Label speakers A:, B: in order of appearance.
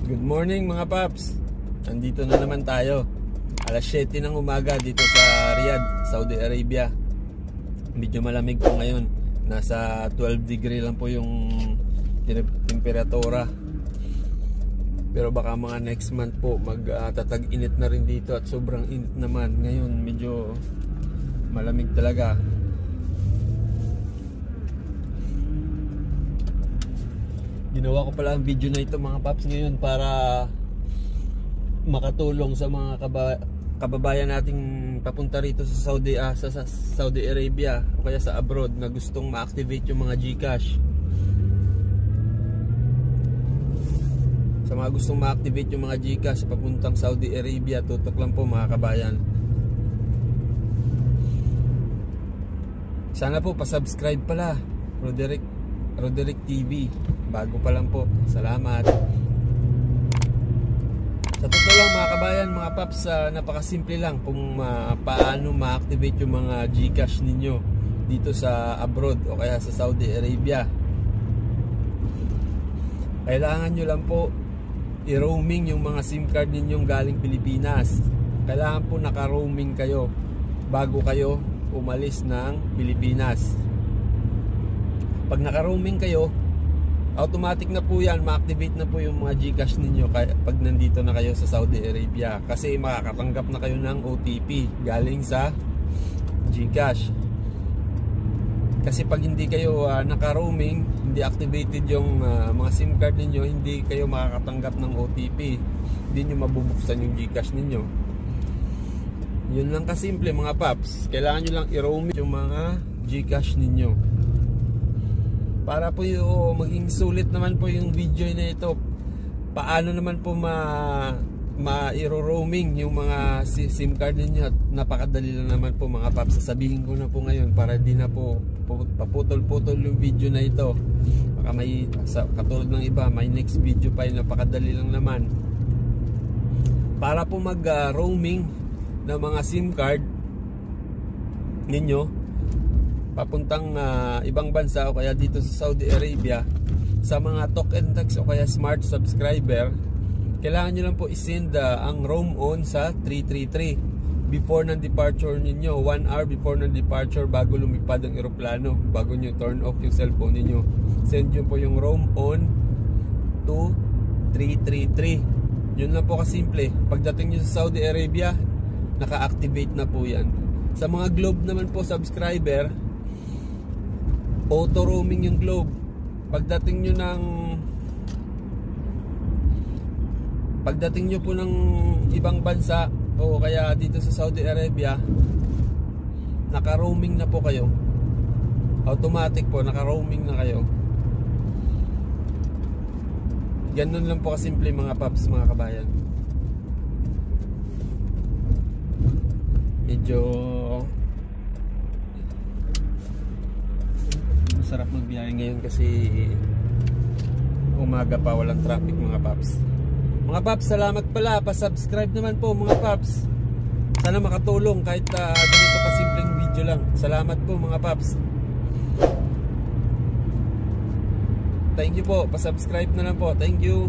A: Good morning mga paps. Nandito na naman tayo. Alas 7 ng umaga dito sa Riyadh, Saudi Arabia. Medyo malamig po ngayon. Nasa 12 degree lang po yung temperatura. Pero baka mga next month po magtatag-init na rin dito at sobrang init naman. Ngayon medyo malamig talaga. Ginawa ko pala ang video na ito mga paps ngayon para makatulong sa mga kababayan nating papunta rito sa Saudi Arabia o kaya sa abroad na gustong ma-activate yung mga GCash. Sa mga gustong ma-activate yung mga GCash papuntang Saudi Arabia, tutok lang po mga kabayan. Sana po pa-subscribe pala Roderick TV. Bago pa lang po. Salamat. Sa totoo lang mga kabayan, mga paps, napakasimple lang kung paano ma-activate yung mga GCash ninyo dito sa abroad o kaya sa Saudi Arabia. Kailangan nyo lang po i-roaming yung mga SIM card ninyong galing Pilipinas. Kailangan po naka-roaming kayo bago kayo umalis ng Pilipinas. Pag naka-roaming kayo, automatic na po yan, ma-activate na po yung mga GCash ninyo pag nandito na kayo sa Saudi Arabia. Kasi makakatanggap na kayo ng OTP galing sa GCash. Kasi pag hindi kayo naka-roaming, hindi activated yung mga SIM card ninyo, hindi kayo makakatanggap ng OTP. Hindi nyo mabubuksan yung GCash ninyo. Yun lang kasimple mga paps. Kailangan nyo lang i-roaming yung mga GCash ninyo. Para po yung maging sulit naman po yung video na ito, paano naman po ma-roaming yung mga SIM card ninyo. At napakadali lang naman po mga paps. Sasabihin ko na po ngayon para di na po paputol-putol yung video na ito. Baka may katulad ng iba, may next video pa yun, napakadali lang naman. Para po mag-roaming ng mga SIM card ninyo papuntang ibang bansa o kaya dito sa Saudi Arabia, sa mga talk and text o kaya smart subscriber, kailangan nyo lang po isend ang roam on sa 333 before ng departure ninyo, 1 hour before ng departure, bago lumipad ang eroplano, bago nyo turn off yung cellphone ninyo. Send nyo po yung roam on to 333. Yun lang po kasimple. Pagdating nyo sa Saudi Arabia, naka-activate na po yan. Sa mga Globe naman po subscriber, auto roaming yung Globe. Pagdating nyo po ng ibang bansa o kaya dito sa Saudi Arabia, naka-roaming na po kayo. Automatic po, naka-roaming na kayo. Ganun lang po kasimple mga paps, mga kabayan. Medyo masarap magbiyahe ngayon kasi umaga pa, walang traffic mga paps. Mga paps, salamat pala, pa-subscribe naman po mga paps. Sana makatulong kahit ganito kasimpleng video lang. Salamat po mga paps. Thank you po, pa-subscribe na lang po. Thank you.